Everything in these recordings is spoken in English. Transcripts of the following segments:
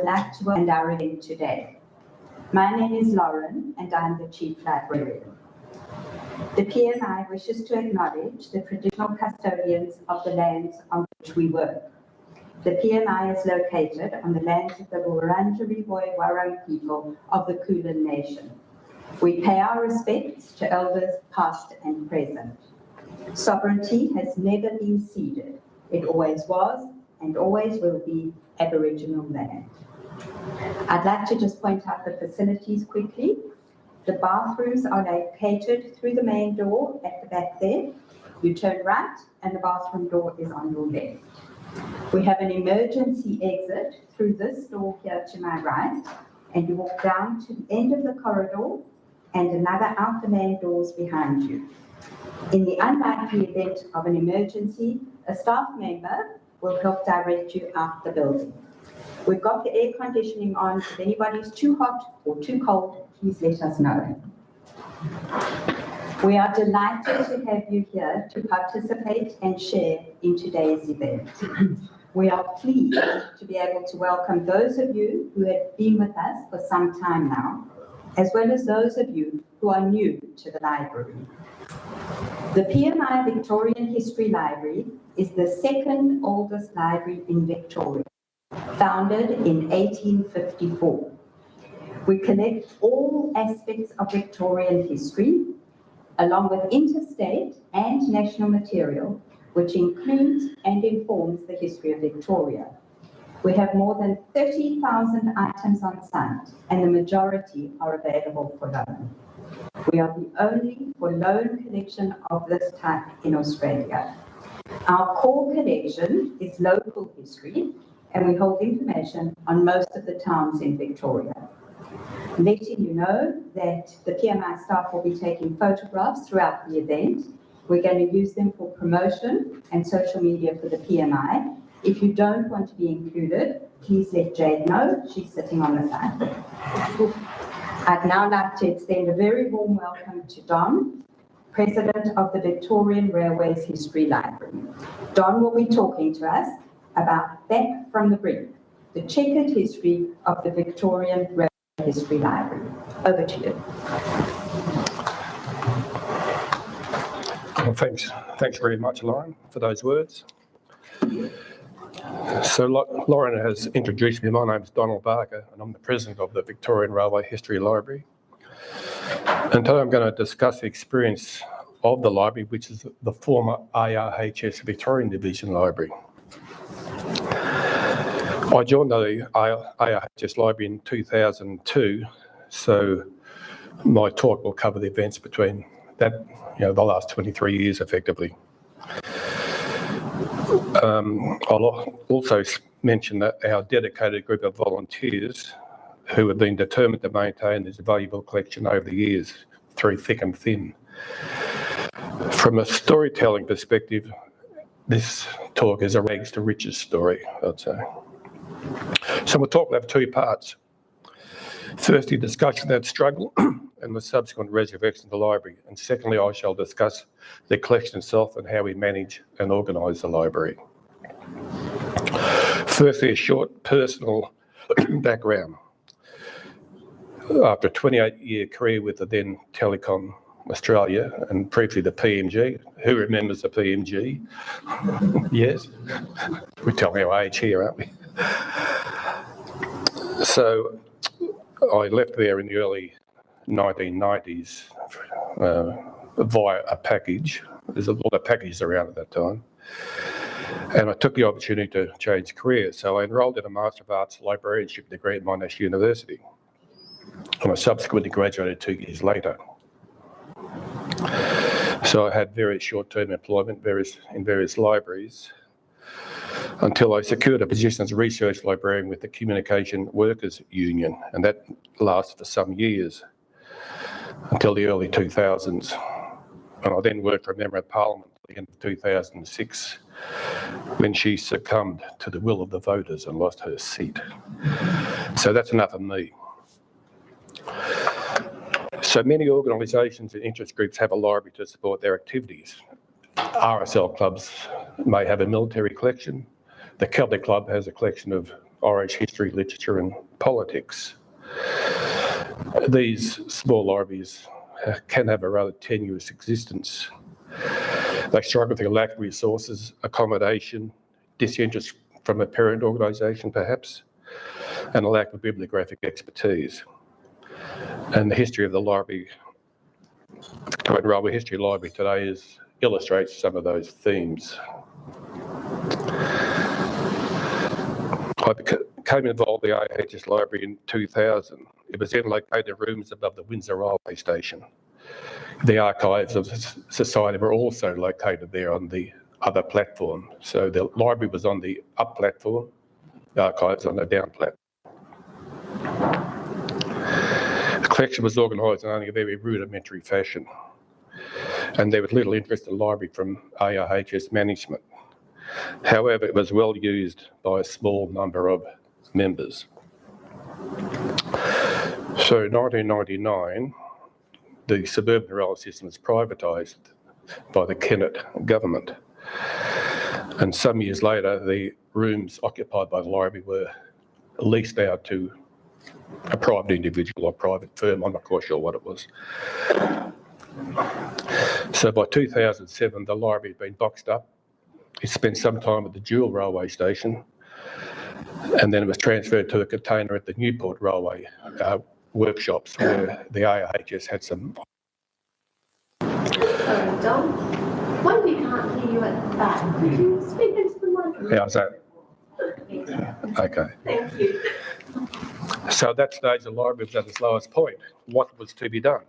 like to welcome our event today. My name is Lauren and I'm the Chief Librarian. The PMI wishes to acknowledge the traditional custodians of the lands on which we work. The PMI is located on the lands of the Wurundjeri Woi-wurrung people of the Kulin Nation. We pay our respects to elders past and present. Sovereignty has never been ceded. It always was and always will be Aboriginal land. I'd like to just point out the facilities quickly. The bathrooms are located through the main door at the back there. You turn right and the bathroom door is on your left. We have an emergency exit through this door here to my right, and you walk down to the end of the corridor and another out the main doors behind you. In the unlikely event of an emergency, a staff member will help direct you out the building. We've got the air conditioning on. If anybody's too hot or too cold, please let us know. We are delighted to have you here to participate and share in today's event. We are pleased to be able to welcome those of you who have been with us for some time now, as well as those of you who are new to the library. The PMI Victorian History Library is the second oldest library in Victoria, founded in 1854. We collect all aspects of Victorian history, along with interstate and national material, which includes and informs the history of Victoria. We have more than 30,000 items on site, and the majority are available for loan. We are the only for loan collection of this type in Australia. Our core collection is local history, and we hold information on most of the towns in Victoria. Letting you know that the PMI staff will be taking photographs throughout the event. We're going to use them for promotion and social media for the PMI. If you don't want to be included, please let Jade know. She's sitting on the side. I'd now like to extend a very warm welcome to Don, President of the Victorian Railways History Library. Don will be talking to us about Back from the Brink, the checkered history of the Victorian Railway History Library. Over to you. Well, thanks very much, Lauren, for those words. So, Lauren has introduced me. My name is Donald Barker, and I'm the President of the Victorian Railway History Library. And today I'm going to discuss the experience of the library, which is the former ARHS Victorian Division Library. I joined the ARHS Library in 2002, so my talk will cover the events between that, the last 23 years effectively. I'll also mention that our dedicated group of volunteers who have been determined to maintain this valuable collection over the years through thick and thin. From a storytelling perspective, this talk is a rags to riches story, I'd say. So we'll talk about two parts. Firstly, discussion of that struggle and the subsequent resurrection of the library. And secondly, I shall discuss the collection itself and how we manage and organise the library. Firstly, a short personal background. After a 28-year career with the then Telecom Australia and briefly the PMG, who remembers the PMG? Yes? We're telling our age here, aren't we? So I left there in the early 1990s via a package. There's a lot of packages around at that time. And I took the opportunity to change careers. So I enrolled in a Master of Arts Librarianship degree at Monash University. And I subsequently graduated 2 years later. So I had very short-term employment in various libraries until I secured a position as a research librarian with the Communication Workers Union, and that lasted for some years until the early 2000s. And I then worked for a Member of Parliament at the end of 2006 when she succumbed to the will of the voters and lost her seat. So that's enough of me. So many organisations and interest groups have a library to support their activities. RSL clubs may have a military collection. The Celtic Club has a collection of Irish history, literature and politics. These small libraries can have a rather tenuous existence. They struggle with a lack of resources, accommodation, disinterest from a parent organisation perhaps, and a lack of bibliographic expertise. And the history of the library, Victorian Railway History Library today illustrates some of those themes. I became involved in the ARHS library in 2000. It was then located in rooms above the Windsor Railway Station. The archives of the Society were also located there on the other platform. So the library was on the up platform, the archives on the down platform. The collection was organised in only a very rudimentary fashion, and there was little interest in the library from ARHS management. However, it was well used by a small number of members. So in 1999, the suburban rail system was privatised by the Kennett government. And some years later, the rooms occupied by the library were leased out to a private individual or private firm. I'm not quite sure what it was. So by 2007, the library had been boxed up. It spent some time at the Dual Railway Station, and then it was transferred to a container at the Newport Railway workshops, where the ARHS had some. Sorry, Dom. Why we can't hear you at the back? Could you speak into the microphone? How's that? Okay. Thank you. So at that stage, the library was at its lowest point. What was to be done?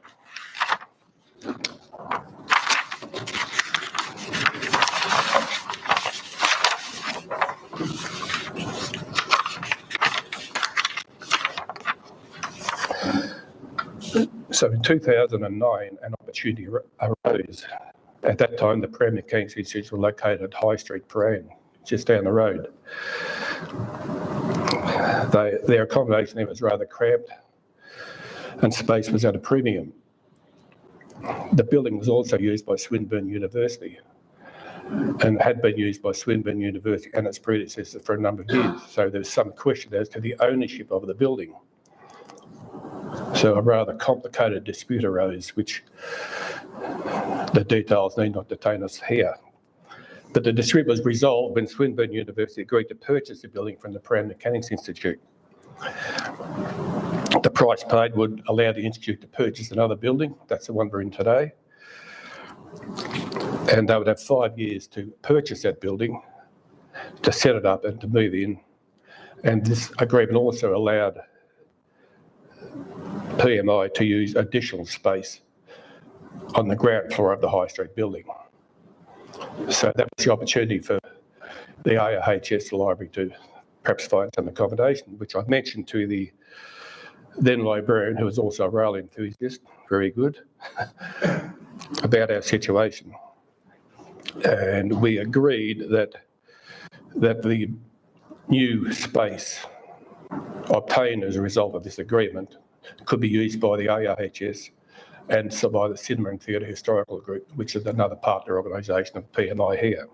So in 2009, an opportunity arose. At that time, the Prahran Mechanics Institute was located at High Street, Prahran, just down the road. Their accommodation there was rather cramped, and space was at a premium. The building was also used by Swinburne University, and had been used by Swinburne University and its predecessor for a number of years. So there's some question as to the ownership of the building. So a rather complicated dispute arose, which the details need not detain us here. But the dispute was resolved when Swinburne University agreed to purchase the building from the Prahran Mechanics Institute. The price paid would allow the Institute to purchase another building, that's the one we're in today, and they would have 5 years to purchase that building, to set it up and to move in. And this agreement also allowed PMI to use additional space on the ground floor of the High Street building. So that was the opportunity for the ARHS library to perhaps find some accommodation, which I mentioned to the then librarian, who was also a rail enthusiast, very good, about our situation. And we agreed that the new space obtained as a result of this agreement could be used by the ARHS and so by the Cinema and Theatre Historical Group, which is another partner organisation of PMI here.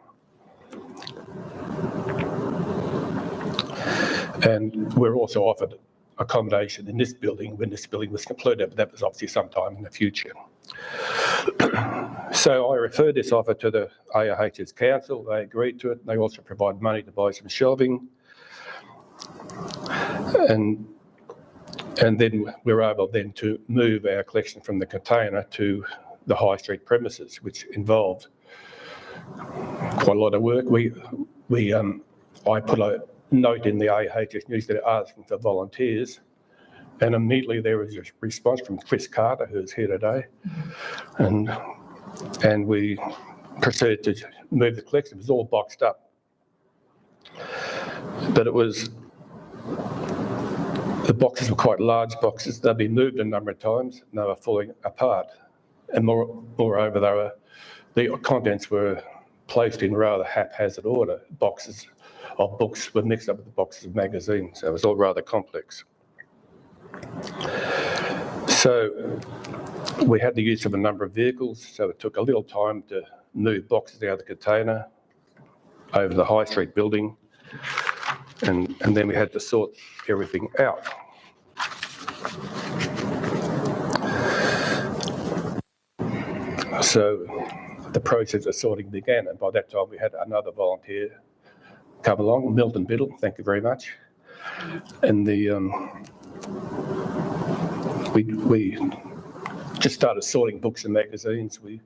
And we're also offered accommodation in this building when this building was completed, but that was obviously sometime in the future. So I referred this offer to the ARHS Council. They agreed to it. They also provided money to buy some shelving. And then we were able then to move our collection from the container to the High Street premises, which involved quite a lot of work. I put a note in the ARHS newsletter asking for volunteers, and immediately there was a response from Chris Carter, who's here today, and we proceeded to move the collection. It was all boxed up, but the boxes were quite large boxes. They'd been moved a number of times and they were falling apart. And moreover, the contents were placed in rather haphazard order. Boxes of books were mixed up with the boxes of magazines, so it was all rather complex. So we had the use of a number of vehicles, so it took a little time to move boxes out of the container over the High Street building. and then we had to sort everything out. So the process of sorting began, and by that time we had another volunteer come along, Milton Biddle, thank you very much. And we just started sorting books and magazines. We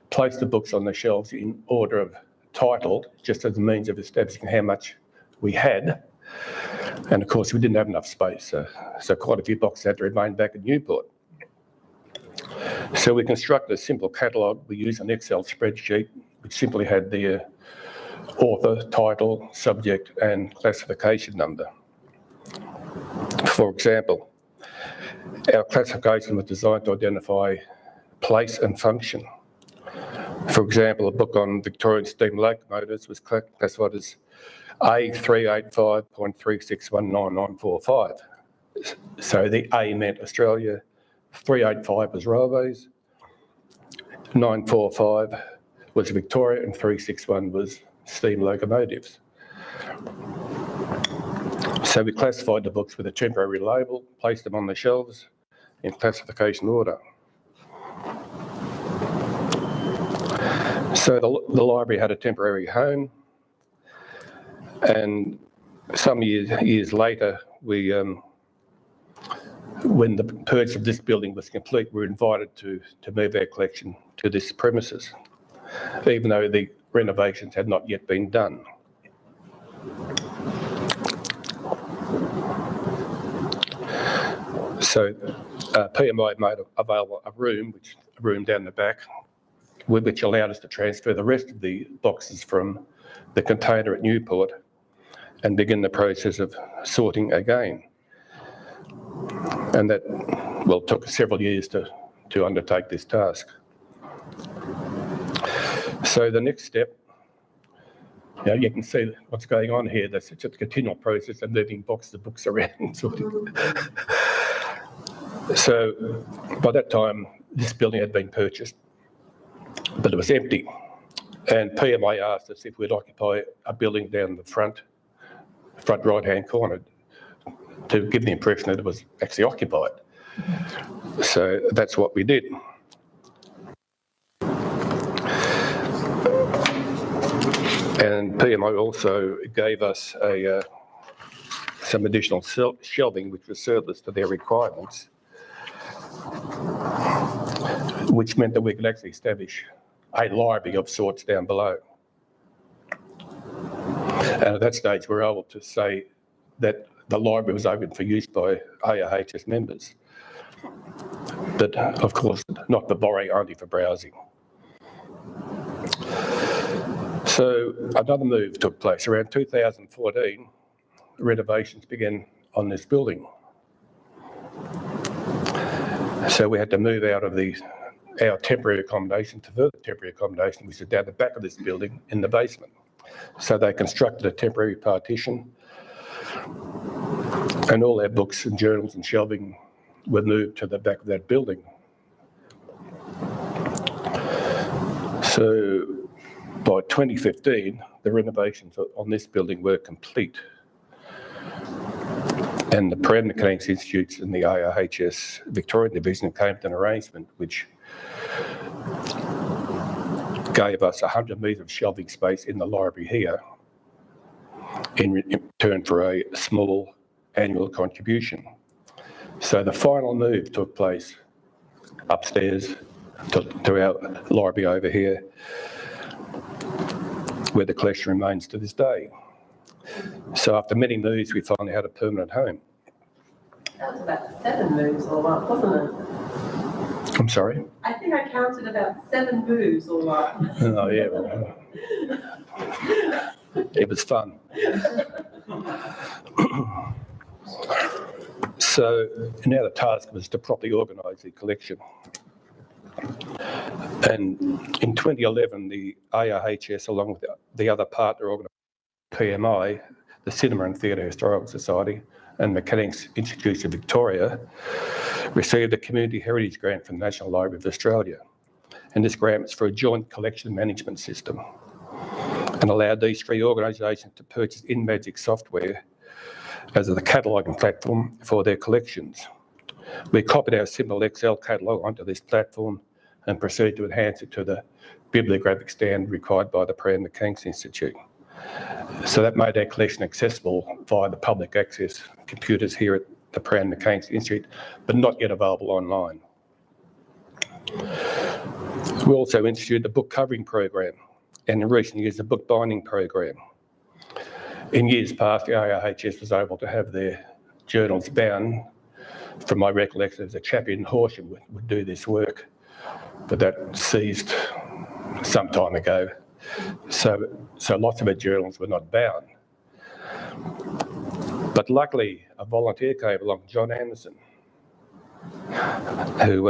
placed the books on the shelves in order of title, just as a means of establishing how much we had. And of course, we didn't have enough space, so quite a few boxes had to remain back at Newport. So we constructed a simple catalogue. We used an Excel spreadsheet, which simply had the author, title, subject, and classification number. For example, our classification was designed to identify place and function. For example, a book on Victorian steam locomotives was classified as A385.3619945. So the A meant Australia, 385 was railways, 945 was Victoria, and 361 was steam locomotives. So we classified the books with a temporary label, placed them on the shelves in classification order. So the library had a temporary home, and some years later, when the purchase of this building was complete, we were invited to move our collection to this premises, even though the renovations had not yet been done. So PMI made available a room down the back, which allowed us to transfer the rest of the boxes from the container at Newport and begin the process of sorting again. And that, well, took several years to undertake this task. So the next step, you can see what's going on here. That's just a continual process of moving boxes of books around and sorting. So by that time, this building had been purchased, but it was empty. And PMA asked us if we'd occupy a building down the front right-hand corner to give the impression that it was actually occupied. So that's what we did. And PMO also gave us some additional shelving, which was surplus to their requirements, which meant that we could actually establish a library of sorts down below. And at that stage, we were able to say that the library was open for use by ARHS members, but of course, not for borrowing, only for browsing. So another move took place. Around 2014, renovations began on this building. So we had to move out of our temporary accommodation to further temporary accommodation, which is down the back of this building in the basement. So they constructed a temporary partition, and all our books and journals and shelving were moved to the back of that building. So by 2015, the renovations on this building were complete. And the Prahran Mechanics Institute and the ARHS Victorian Division came to an arrangement which gave us 100 metres of shelving space in the library here in return for a small annual contribution. So the final move took place upstairs to our library over here, where the collection remains to this day. So after many moves, we finally had a permanent home. That was about 7 moves all up, wasn't it? I'm sorry? I think I counted about 7 moves all up. Oh, yeah. Well, it was fun. So now the task was to properly organise the collection. And in 2011, the ARHS, along with the other partner organisation, PMI, the Cinema and Theatre Historical Society, and Mechanics Institute of Victoria, received a Community Heritage Grant from the National Library of Australia. And this grant was for a joint collection management system and allowed these 3 organisations to purchase InMagic software as the cataloguing platform for their collections. We copied our simple Excel catalogue onto this platform and proceeded to enhance it to the bibliographic standard required by the Prahran Mechanics Institute. So that made our collection accessible via the public access computers here at the Prahran Mechanics Institute, but not yet available online. We also instituted the book covering program, and in recent years, the book binding program. In years past, the ARHS was able to have their journals bound. From my recollection, there was a chap in Horsham would do this work, but that ceased some time ago. So lots of our journals were not bound. But luckily, a volunteer came along, John Anderson, who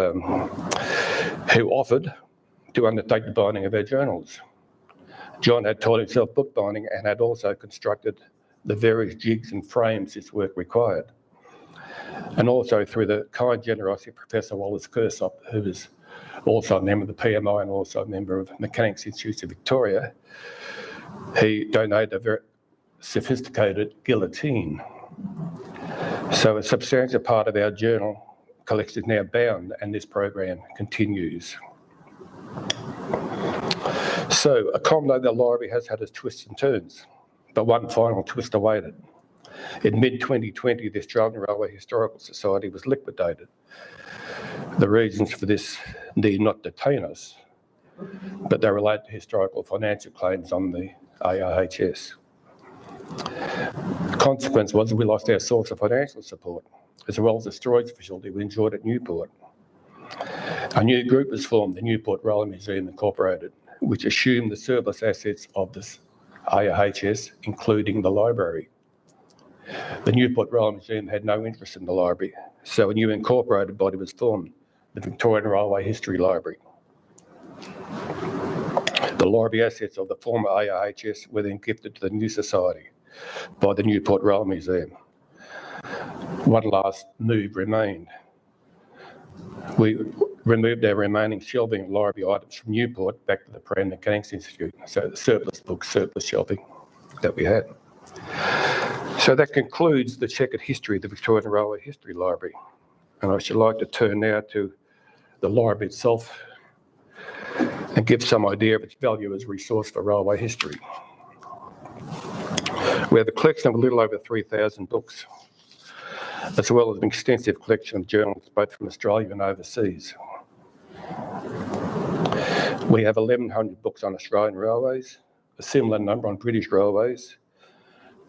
offered to undertake the binding of our journals. John had taught himself bookbinding and had also constructed the various jigs and frames this work required. And also through the kind generosity of Professor Wallace Kersop, who was also a member of the PMI and also a member of Mechanics Institute of Victoria, he donated a very sophisticated guillotine. So a substantial part of our journal collection is now bound, and this program continues. So a common the library has had its twists and turns, but one final twist awaited. In mid-2020, the Australian Railway Historical Society was liquidated. The reasons for this need not detain us, but they relate to historical financial claims on the ARHS. The consequence was we lost our source of financial support, as well as the storage facility we enjoyed at Newport. A new group was formed, the Newport Railway Museum Incorporated, which assumed the surplus assets of this ARHS, including the library. The Newport Railway Museum had no interest in the library, so a new incorporated body was formed, the Victorian Railway History Library. The library assets of the former ARHS were then gifted to the new society by the Newport Railway Museum. One last move remained. We removed our remaining shelving and library items from Newport back to the Prahran Mechanics Institute, so the surplus books, surplus shelving that we had. So that concludes the checkered history of the Victorian Railway History Library. And I should like to turn now to the library itself and give some idea of its value as a resource for railway history. We have a collection of a little over 3,000 books, as well as an extensive collection of journals, both from Australia and overseas. We have 1,100 books on Australian railways, a similar number on British railways,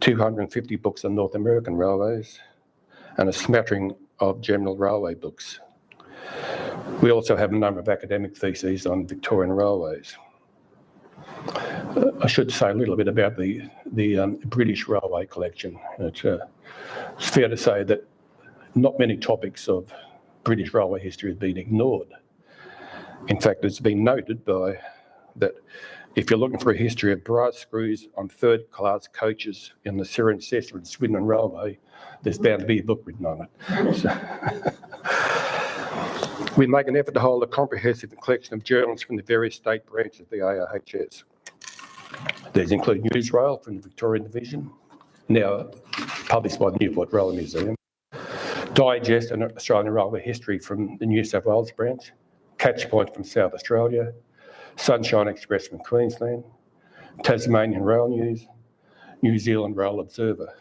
250 books on North American railways, and a smattering of general railway books. We also have a number of academic theses on Victorian railways. I should say a little bit about the British railway collection. It's fair to say that not many topics of British railway history have been ignored. In fact, it's been noted by that if you're looking for a history of brass screws on third-class coaches in the Cirencester and Swindon Railway, there's bound to be a book written on it. So, we make an effort to hold a comprehensive collection of journals from the various state branches of the ARHS. These include Newsrail from the Victorian Division, now published by the Newport Railway Museum, Digest and Australian Railway History from the New South Wales branch, Catchpoint from South Australia, Sunshine Express from Queensland, Tasmanian Rail News, New Zealand Rail Observer.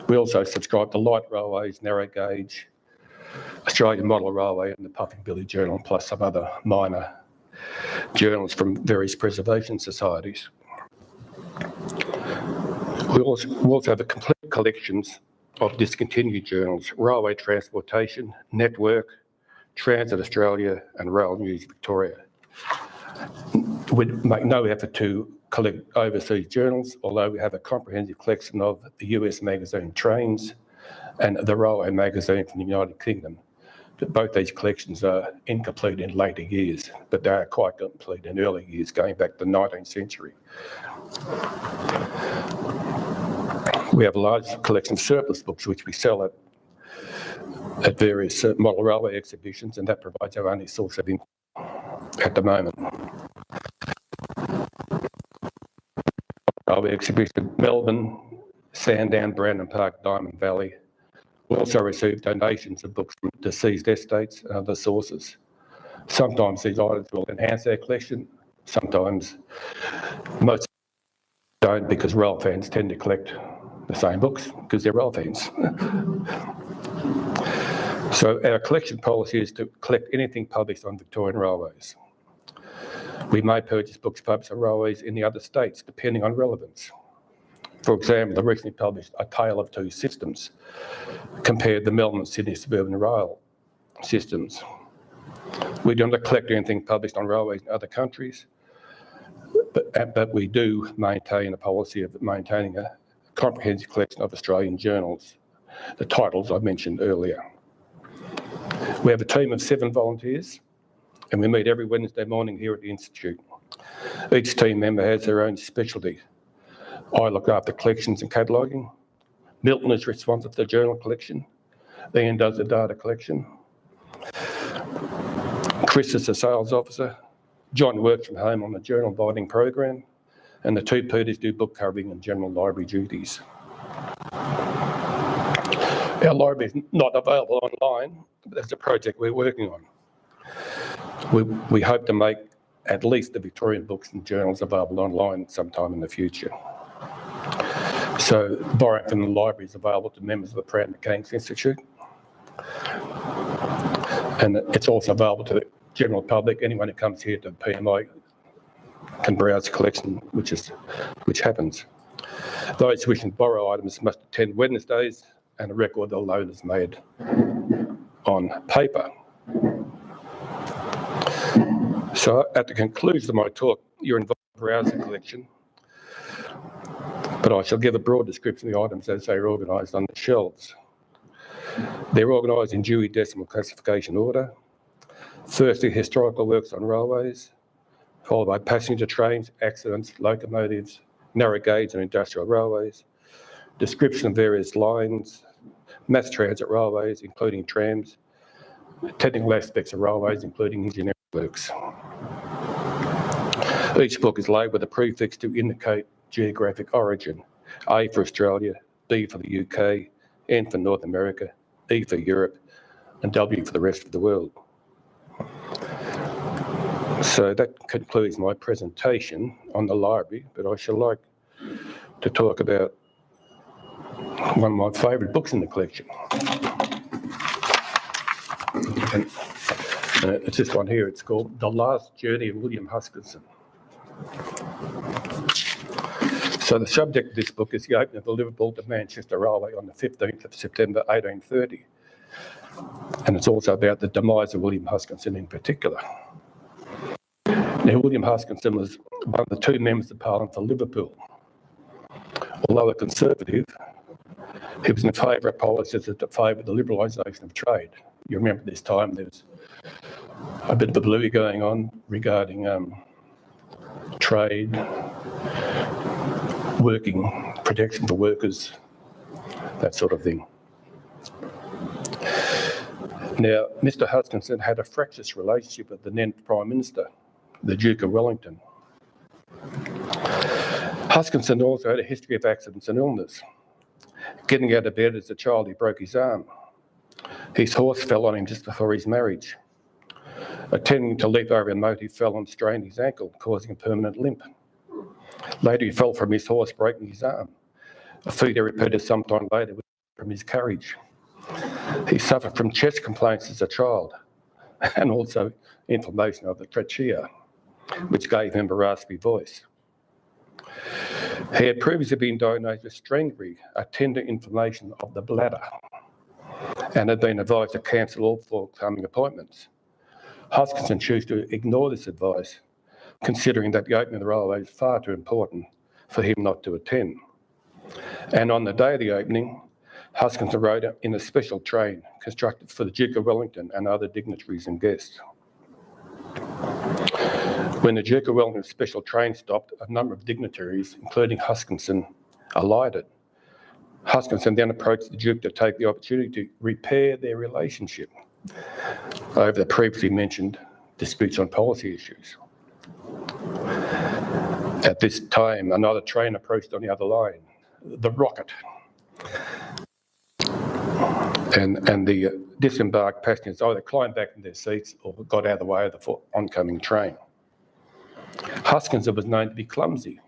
We also subscribe to Light Railways, Narrow Gauge, Australian Model Railway and the Puffing Billy Journal, plus some other minor journals from various preservation societies. We also have a complete collections of discontinued journals, Railway Transportation, Network, Transit Australia and Rail News Victoria. We make no effort to collect overseas journals, although we have a comprehensive collection of the US magazine Trains and the Railway magazine from the United Kingdom. But both these collections are incomplete in later years, but they are quite complete in early years, going back to the 19th century. We have a large collection of surplus books which we sell at various model railway exhibitions, and that provides our only source of income at the moment. Railway exhibition in Melbourne, Sandown, Brandon Park, Diamond Valley. We also receive donations of books from deceased estates and other sources. Sometimes these items will enhance our collection, sometimes most don't, because rail fans tend to collect the same books because they're rail fans. So our collection policy is to collect anything published on Victorian Railways. We may purchase books published on railways in the other states, depending on relevance. For example, the recently published A Tale of Two Systems compared the Melbourne and Sydney suburban rail systems. We do not collect anything published on railways in other countries, but we do maintain a policy of maintaining a comprehensive collection of Australian journals, the titles I mentioned earlier. We have a team of 7 volunteers, and we meet every Wednesday morning here at the Institute. Each team member has their own specialty. I look after collections and cataloguing. Milton is responsible for the journal collection. Ian does the data collection. Chris is the sales officer. John works from home on the journal binding program, and the 2 Peters do book covering and general library duties. Our library is not available online, but that's a project we're working on. We hope to make at least the Victorian books and journals available online sometime in the future. So borrowing from the library is available to members of the Prahran Mechanics Institute. And it's also available to the general public. Anyone who comes here to PMI can browse the collection, which happens. Those wishing to borrow items must attend Wednesdays, and a record of the loan is made on paper. So at the conclusion of my talk, you're invited to browse the collection, but I shall give a broad description of the items as they are organised on the shelves. They're organised in Dewey Decimal Classification order. Firstly, historical works on railways, followed by passenger trains, accidents, locomotives, narrow gauge and industrial railways, description of various lines, mass transit railways, including trams, technical aspects of railways, including engineering works. Each book is labelled with a prefix to indicate geographic origin: A for Australia, B for the UK, N for North America, E for Europe, and W for the rest of the world. So that concludes my presentation on the library, but I should like to talk about one of my favourite books in the collection. And it's this one here. It's called The Last Journey of William Huskinson. So the subject of this book is the opening of the Liverpool to Manchester Railway on the 15th of September 1830. And it's also about the demise of William Huskinson in particular. Now, William Huskinson was one of the 2 members of Parliament for Liverpool. Although a Conservative, he was in favour of policies that favoured the liberalisation of trade. You remember this time there was a bit of a bluey going on regarding trade, working protection for workers, that sort of thing. Now, Mr Huskinson had a fractious relationship with the then Prime Minister, the Duke of Wellington. Huskinson also had a history of accidents and illness. Getting out of bed as a child, he broke his arm. His horse fell on him just before his marriage. Attempting to leap over a moat, he fell and strained his ankle, causing a permanent limp. Later, he fell from his horse, breaking his arm. A feat he repeated some time later from his carriage. He suffered from chest complaints as a child, and also inflammation of the trachea, which gave him a raspy voice. He had previously been diagnosed with Strangry, a tender inflammation of the bladder, and had been advised to cancel all forthcoming appointments. Huskinson chose to ignore this advice, considering that the opening of the railway is far too important for him not to attend. And on the day of the opening, Huskinson rode in a special train constructed for the Duke of Wellington and other dignitaries and guests. When the Duke of Wellington's special train stopped, a number of dignitaries, including Huskinson, alighted. Huskinson then approached the Duke to take the opportunity to repair their relationship over the previously mentioned disputes on policy issues. At this time, another train approached on the other line. the rocket. And the disembarked passengers either climbed back in their seats or got out of the way of the oncoming train. Huskinson was known to be clumsy,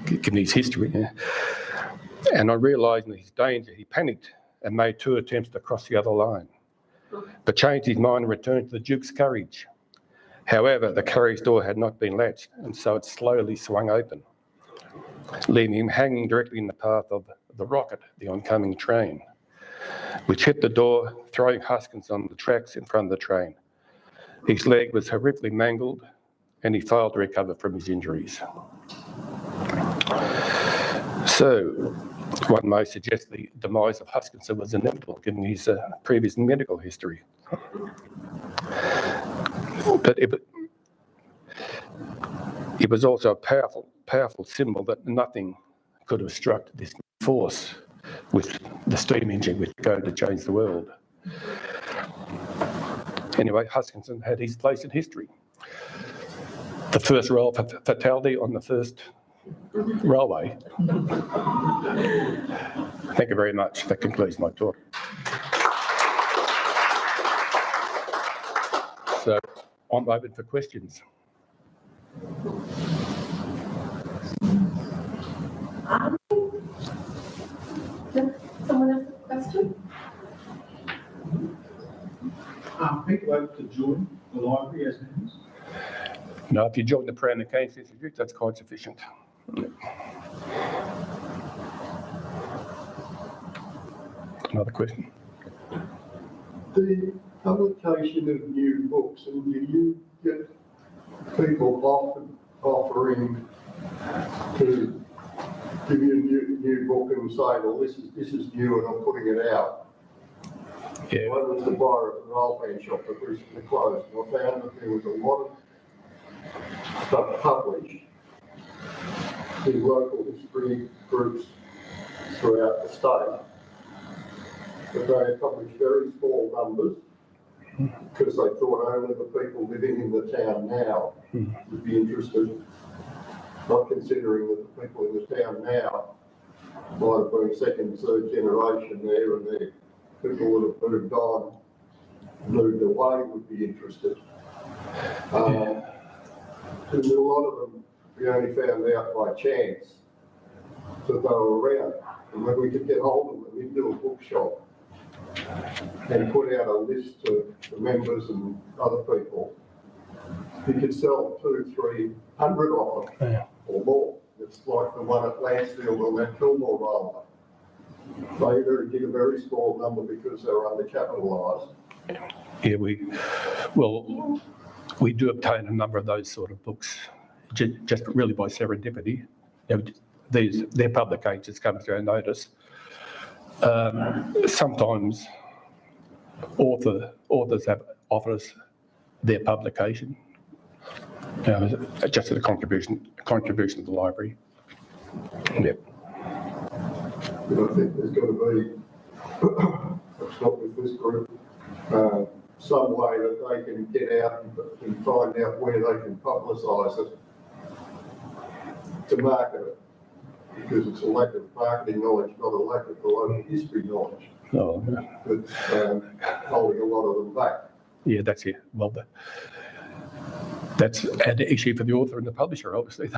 given his history. Yeah. And on realising his danger, he panicked and made 2 attempts to cross the other line, but changed his mind and returned to the Duke's carriage. However, the carriage door had not been latched, and so it slowly swung open, leaving him hanging directly in the path of the rocket, the oncoming train, which hit the door, throwing Huskinson on the tracks in front of the train. His leg was horrifically mangled, and he failed to recover from his injuries. So, one may suggest the demise of Huskinson was inevitable, given his previous medical history. But it was also a powerful symbol that nothing could have struck this force with the steam engine, which was going to change the world. Anyway, Huskinson had his place in history. The first rail fatality on the first railway. Thank you very much. That concludes my talk. So I'm open for questions. Someone else have a question? Are people able to join the library as members? No, if you join the Prahran Mechanics Institute, that's quite sufficient. Another question? The publication of new books, and do you get people often offering to give you a new book and say, well, this is new and I'm putting it out? Yeah. I was the buyer of an old man shop that recently closed, and I found that there was a lot of stuff published in local history groups throughout the state, but they published very small numbers because they thought only the people living in the town now would be interested, not considering that the people in the town now might have been second, third generation there, and the people that have moved on, moved away would be interested. And a lot of them we only found out by chance that they were around. And when we could get hold of them into a bookshop and put out a list to the members and other people, you could sell 200-300 of them or more. It's like the one at Lansfield on that Fillmore Railway. They did a very small number because they were undercapitalised. Yeah, we do obtain a number of those sort of books, just really by serendipity. Their publications come to our notice. Sometimes authors have offered us their publication, just as a contribution to the library. Yep. And I think there's got to be, it's not with this group, some way that they can get out and find out where they can publicise it to market it, because it's a lack of marketing knowledge, not a lack of the local history knowledge. Oh, That's holding a lot of them back. yeah, that's it. Well, that's an issue for the author and the publisher, obviously.